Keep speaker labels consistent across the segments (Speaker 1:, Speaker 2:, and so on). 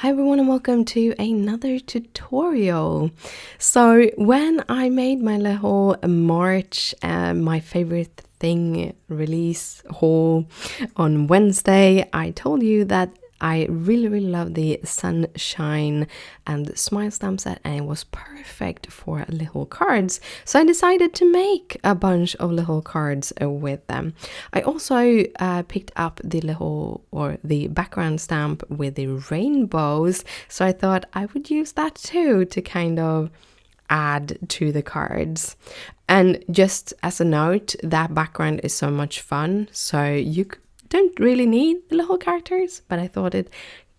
Speaker 1: Hi everyone and welcome to another tutorial. So when I made my little March my favorite thing release haul on Wednesday, I told you that I really love the Sunshine and Smile stamp set, and it was perfect for little cards. So I decided to make a bunch of little cards with them. I also picked up the background stamp with the rainbows, so I thought I would use that too to kind of add to the cards. And just as a note, that background is so much fun, so you don't really need the little characters, but I thought it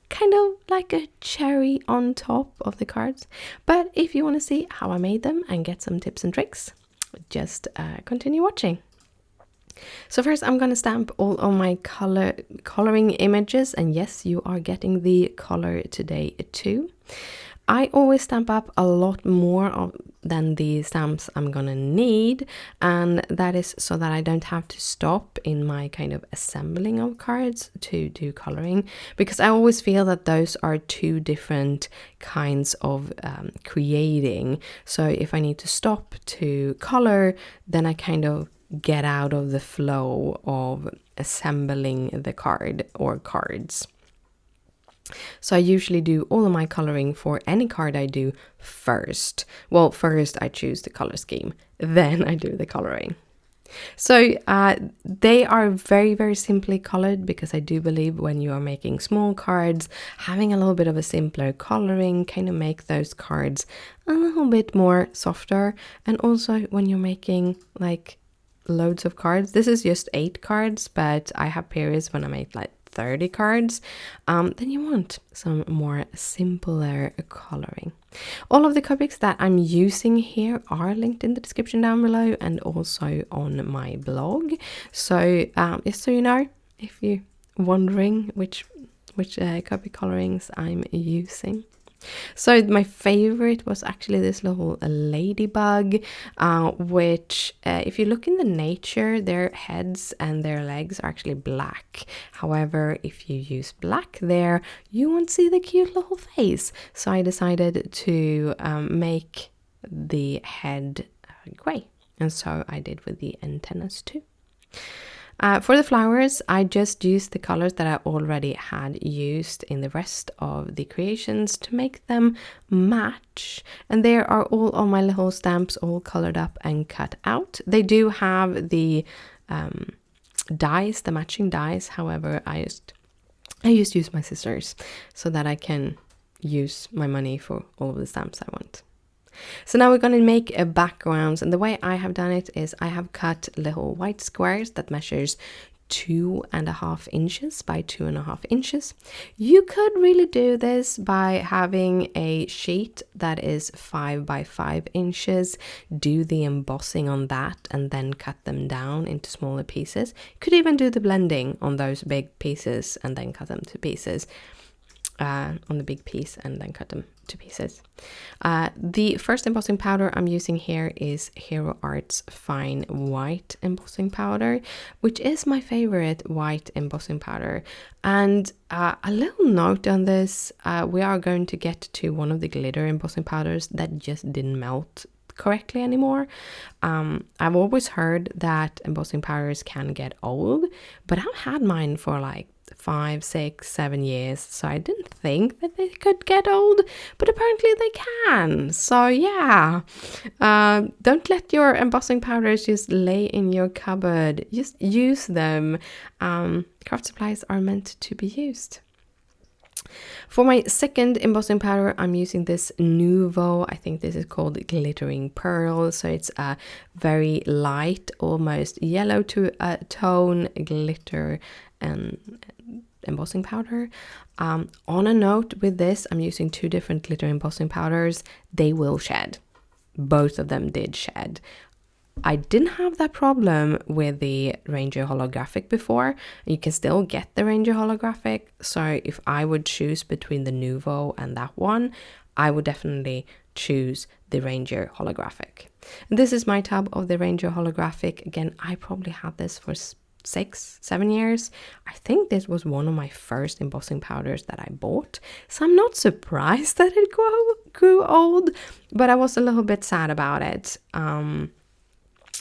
Speaker 1: kind of like a cherry on top of the cards. But if you want to see how I made them and get some tips and tricks, just continue watching. So first I'm going to stamp all of my coloring images, and yes, you are getting the color today too. I always stamp up a lot more than the stamps I'm gonna need, and that is so that I don't have to stop in my kind of assembling of cards to do coloring, because I always feel that those are two different kinds of creating. So if I need to stop to color, then I kind of get out of the flow of assembling the card or cards. So I usually do all of my coloring for any card I do first. Well, first I choose the color scheme, then I do the coloring. So they are very simply colored, because I do believe when you are making small cards, having a little bit of a simpler coloring kind of make those cards a little bit more softer. And also when you're making like loads of cards, this is just 8 cards, but I have periods when I make like 30 cards, then you want some more simpler coloring. All of the Copics that I'm using here are linked in the description down below and also on my blog. So just so you know, if you're wondering which Copic colorings I'm using. So my favorite was actually this little ladybug, which if you look in the nature, their heads and their legs are actually black. However, if you use black there, you won't see the cute little face. So I decided to make the head grey, and so I did with the antennas too. For the flowers, I just used the colors that I already had used in the rest of the creations to make them match. And there are all of my little stamps all colored up and cut out. They do have the dies, the matching dies. However, I just use my scissors so that I can use my money for all of the stamps I want. So now we're going to make a background, and the way I have done it is I have cut little white squares that measures 2.5 inches by 2.5 inches. You could really do this by having a sheet that is 5 by 5 inches, do the embossing on that, and then cut them down into smaller pieces. You could even do the blending on those big pieces and then cut them to pieces. On the big piece and then cut them to pieces. The first embossing powder I'm using here is Hero Art's Fine White embossing powder, which is my favorite white embossing powder. And a little note on this, we are going to get to one of the glitter embossing powders that just didn't melt correctly anymore. I've always heard that embossing powders can get old, but I've had mine for like 5, 6, 7 years, so I didn't think that they could get old, but apparently they can. So yeah, don't let your embossing powders just lay in your cupboard. Just use them. Craft supplies are meant to be used. For my second embossing powder, I'm using this Nuvo. I think this is called Glittering Pearl. So it's a very light, almost yellow to a tone glitter and embossing powder. On a note with this, I'm using 2 different glitter embossing powders. They will shed. Both of them did shed. I didn't have that problem with the Ranger Holographic before. You can still get the Ranger Holographic. So if I would choose between the Nuvo and that one, I would definitely choose the Ranger Holographic. And this is my tub of the Ranger Holographic. Again, I probably had this for 6-7 years. I think this was one of my first embossing powders that I bought, so I'm not surprised that it grew old, but I was a little bit sad about it,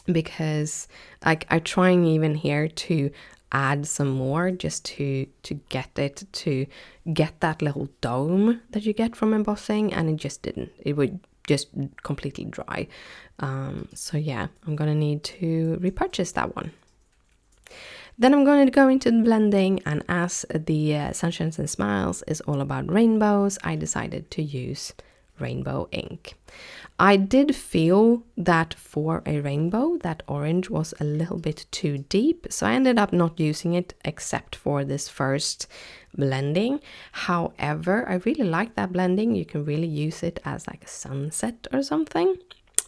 Speaker 1: because like I'm trying even here to add some more just to get it to get that little dome that you get from embossing, and it just didn't. It would just completely dry. So yeah, I'm gonna need to repurchase that one. Then I'm going to go into the blending, and as the Sunshines and Smiles is all about rainbows, I decided to use rainbow ink. I did feel that for a rainbow, that orange was a little bit too deep, so I ended up not using it except for this first blending. However, I really like that blending. You can really use it as like a sunset or something.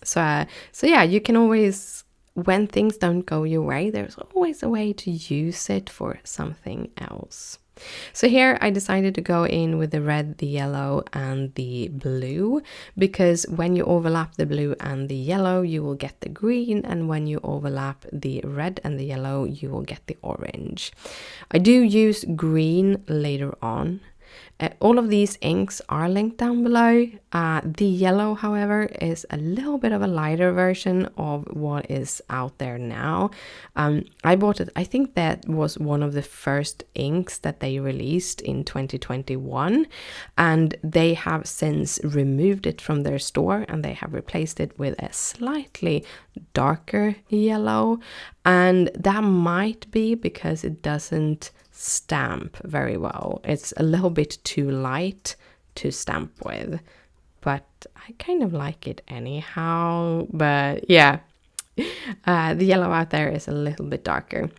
Speaker 1: So yeah, you can always, when things don't go your way, there's always a way to use it for something else. So here I decided to go in with the red, the yellow and the blue, because when you overlap the blue and the yellow, you will get the green, and when you overlap the red and the yellow, you will get the orange. I do use green later on. All of these inks are linked down below. The yellow, however, is a little bit of a lighter version of what is out there now. I bought it, I think that was one of the first inks that they released in 2021, and they have since removed it from their store, and they have replaced it with a slightly darker yellow, and that might be because it doesn't stamp very well. It's a little bit too light to stamp with, but I kind of like it anyhow. But yeah, the yellow out there is a little bit darker.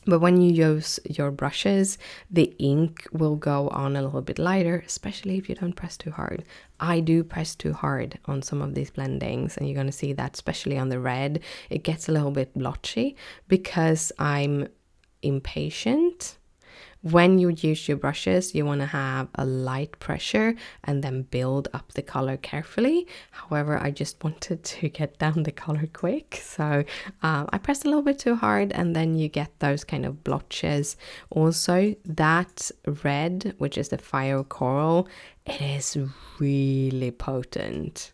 Speaker 1: But when you use your brushes, the ink will go on a little bit lighter, especially if you don't press too hard. I do press too hard on some of these blendings, and you're going to see that especially on the red. It gets a little bit blotchy because I'm impatient. When you use your brushes, you want to have a light pressure and then build up the color carefully. However, I just wanted to get down the color quick, so I pressed a little bit too hard, and then you get those kind of blotches. Also, that red, which is the fire coral, it is really potent.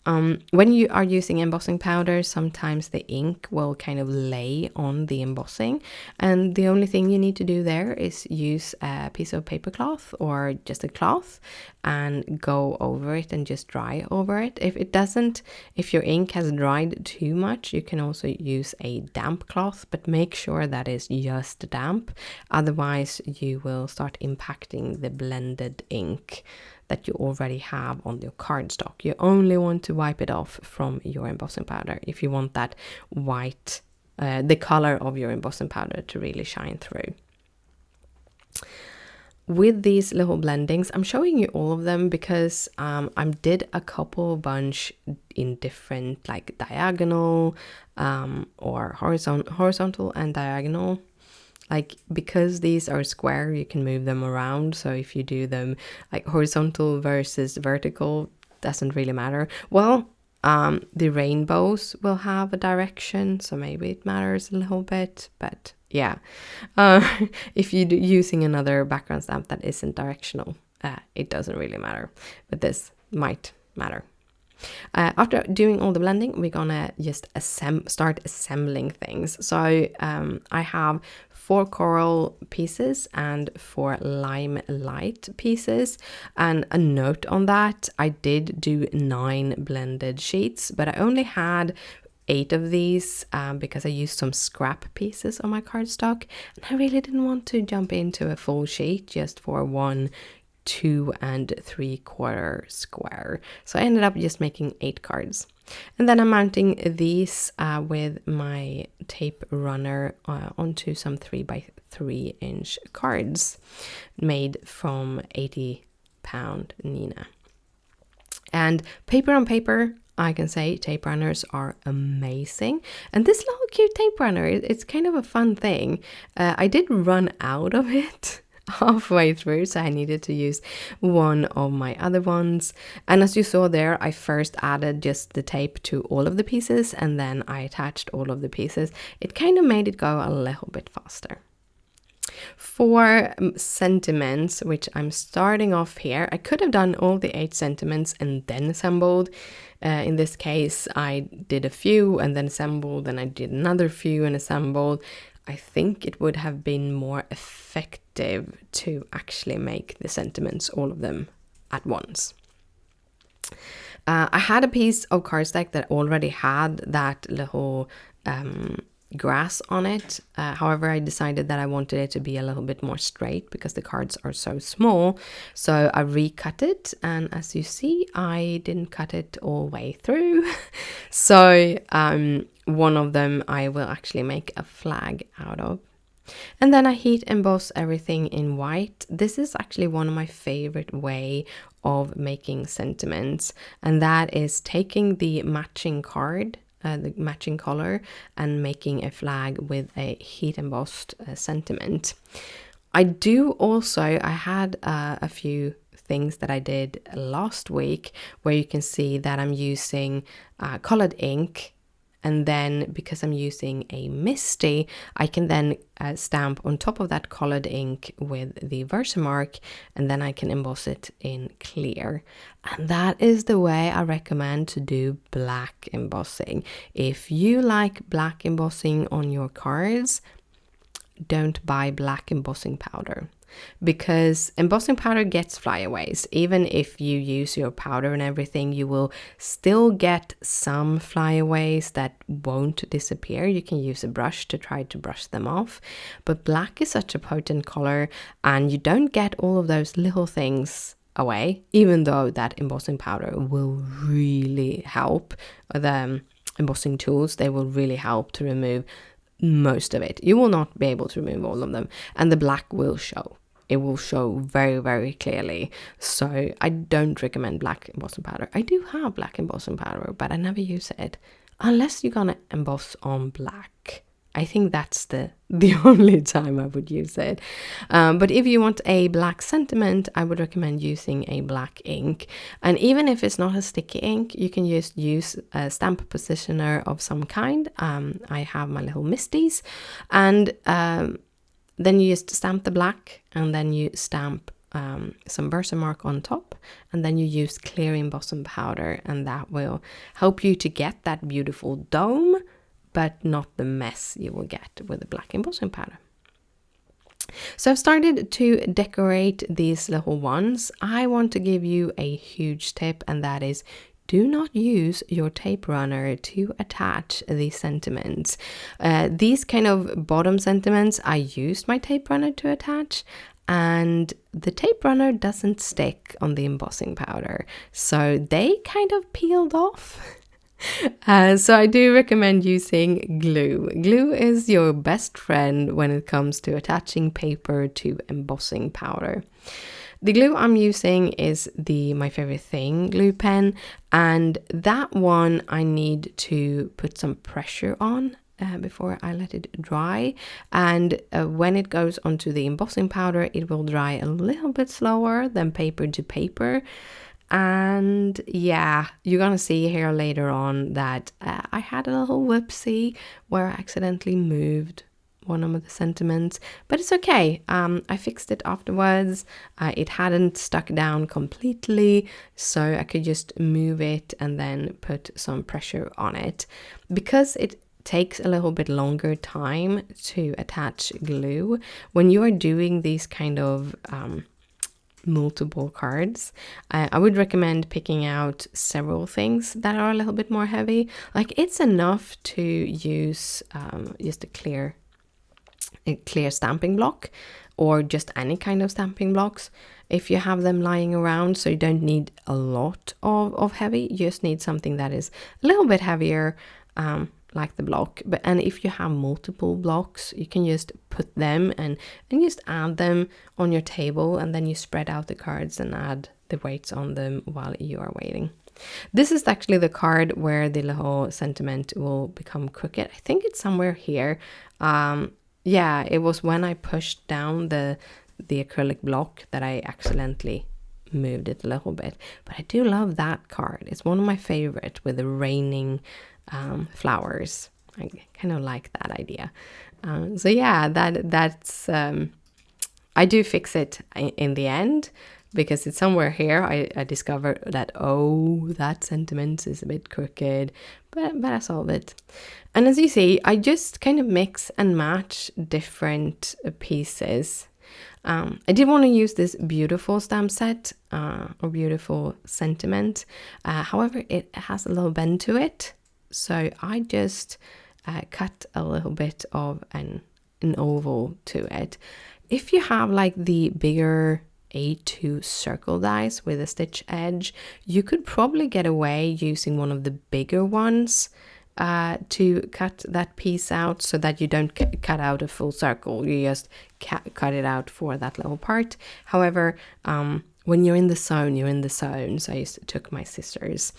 Speaker 1: When you are using embossing powder, sometimes the ink will kind of lay on the embossing, and the only thing you need to do there is use a piece of paper cloth or just a cloth and go over it and just dry over it. If your ink has dried too much, you can also use a damp cloth, but make sure that is just damp, otherwise you will start impacting the blended ink that you already have on your cardstock. You only want to wipe it off from your embossing powder if you want that white, the color of your embossing powder to really shine through. With these little blendings, I'm showing you all of them because I did a bunch in different, like diagonal or horizontal and diagonal. Like, because these are square, you can move them around. So if you do them like horizontal versus vertical, doesn't really matter. Well, the rainbows will have a direction, so maybe it matters a little bit. But yeah, if you're using another background stamp that isn't directional, it doesn't really matter. But this might matter. After doing all the blending, we're gonna just start assembling things. So I have 4 coral pieces and 4 Limelight pieces. And a note on that, I did do 9 blended sheets, but I only had 8 of these because I used some scrap pieces on my cardstock, and I really didn't want to jump into a full sheet just for 1 2 3/4 square. So I ended up just making 8 cards. And then I'm mounting these with my tape runner onto some 3x3 inch cards made from 80-pound Neenah. And paper on paper, I can say tape runners are amazing. And this little cute tape runner, it's kind of a fun thing. I did run out of it halfway through, so I needed to use one of my other ones. And as you saw there, I first added just the tape to all of the pieces, and then I attached all of the pieces. It kind of made it go a little bit faster. For sentiments, which I'm starting off here, I could have done all the 8 sentiments and then assembled. In this case, I did a few and then assembled, and I did another few and assembled. I think it would have been more effective to actually make the sentiments, all of them, at once. I had a piece of cardstock that already had that little grass on it. However, I decided that I wanted it to be a little bit more straight because the cards are so small. So I recut it, and as you see, I didn't cut it all the way through. So one of them I will actually make a flag out of. And then I heat emboss everything in white. This is actually one of my favorite way of making sentiments, and that is taking the matching card, the matching color, and making a flag with a heat embossed sentiment. I had a few things that I did last week where you can see that I'm using colored ink, and then because I'm using a Misty, I can then stamp on top of that colored ink with the Versamark, and then I can emboss it in clear. And that is the way I recommend to do black embossing. If you like black embossing on your cards, don't buy black embossing powder, because embossing powder gets flyaways. Even if you use your powder and everything, you will still get some flyaways that won't disappear. You can use a brush to try to brush them off, but black is such a potent color, and you don't get all of those little things away, even though that embossing powder will really help. The embossing tools, they will really help to remove most of it. You will not be able to remove all of them, and the black will show. It will show very, very clearly. So I don't recommend black embossing powder. I do have black embossing powder, but I never use it unless you're gonna emboss on black. I think that's the only time I would use it. But if you want a black sentiment, I would recommend using a black ink. And even if it's not a sticky ink, you can just use a stamp positioner of some kind. I have my little Misties, and then you just stamp the black, and then you stamp some Versamark on top, and then you use clear embossing powder, and that will help you to get that beautiful dome, but not the mess you will get with the black embossing powder. So I've started to decorate these little ones. I want to give you a huge tip, and that is, do not use your tape runner to attach these sentiments. These kind of bottom sentiments, I used my tape runner to attach, and the tape runner doesn't stick on the embossing powder, so they kind of peeled off. So I do recommend using glue. Glue is your best friend when it comes to attaching paper to embossing powder. The glue I'm using is my favorite thing glue pen, and that one I need to put some pressure on before I let it dry. And when it goes onto the embossing powder, it will dry a little bit slower than paper to paper. And yeah, you're gonna see here later on that I had a little whoopsie where I accidentally moved one of the sentiments, but it's okay. I fixed it afterwards. It hadn't stuck down completely, so I could just move it and then put some pressure on it. Because it takes a little bit longer time to attach glue, when you are doing these kind of multiple cards, I would recommend picking out several things that are a little bit more heavy. Like, it's enough to use just a clear stamping block, or just any kind of stamping blocks if you have them lying around. So you don't need a lot of heavy, you just need something that is a little bit heavier, like the block. And if you have multiple blocks, you can just put them and just add them on your table, and then you spread out the cards and add the weights on them while you are waiting. This is actually the card where the little sentiment will become crooked. I think it's somewhere here. Yeah, it was when I pushed down the the acrylic block that I accidentally moved it a little bit. But I do love that card. It's one of my favorite with the raining flowers. I kind of like that idea. So yeah, that's I do fix it in the end, because it's somewhere here I discovered that, oh, that sentiment is a bit crooked, but I solve it. And as you see, I just kind of mix and match different pieces. I did want to use this beautiful stamp set, or beautiful sentiment. However, it has a little bend to it. So I just cut a little bit of an oval to it. If you have like the bigger A2 circle dies with a stitch edge, you could probably get away using one of the bigger ones to cut that piece out, so that you don't cut out a full circle. You just cut it out for that little part. However, when you're in the zone, you're in the zone. So I just took my scissors.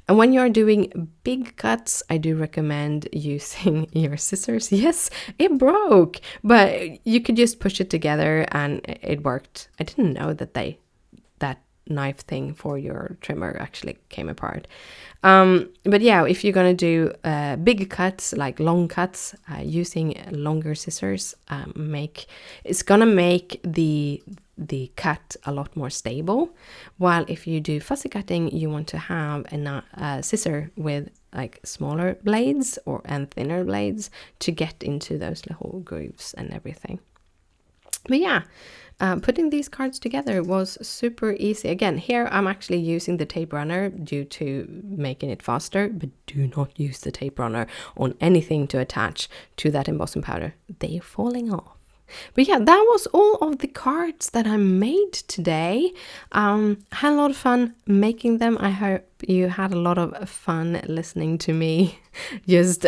Speaker 1: And when you're doing big cuts, I do recommend using your scissors. Yes, it broke, but you could just push it together and it worked. I didn't know that that knife thing for your trimmer actually came apart. But yeah, if you're gonna do big cuts, like long cuts, using longer scissors, it's gonna make the cut a lot more stable. While if you do fussy cutting, you want to have a scissor with like smaller blades and thinner blades to get into those little grooves and everything. But yeah, putting these cards together was super easy. Again, here I'm actually using the tape runner due to making it faster, but do not use the tape runner on anything to attach to that embossing powder. They're falling off. But yeah, that was all of the cards that I made today. Had a lot of fun making them. I hope you had a lot of fun listening to me just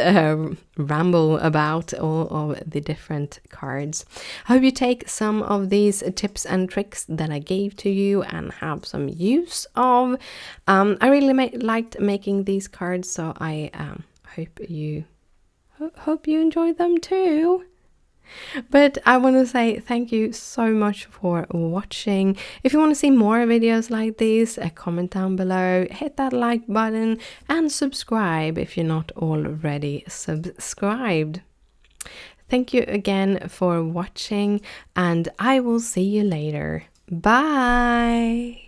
Speaker 1: ramble about all of the different cards. I hope you take some of these tips and tricks that I gave to you and have some use of. I really liked making these cards, so I hope you enjoyed them too. But I want to say thank you so much for watching. If you want to see more videos like these, comment down below, hit that like button and subscribe if you're not already subscribed. Thank you again for watching, and I will see you later. Bye!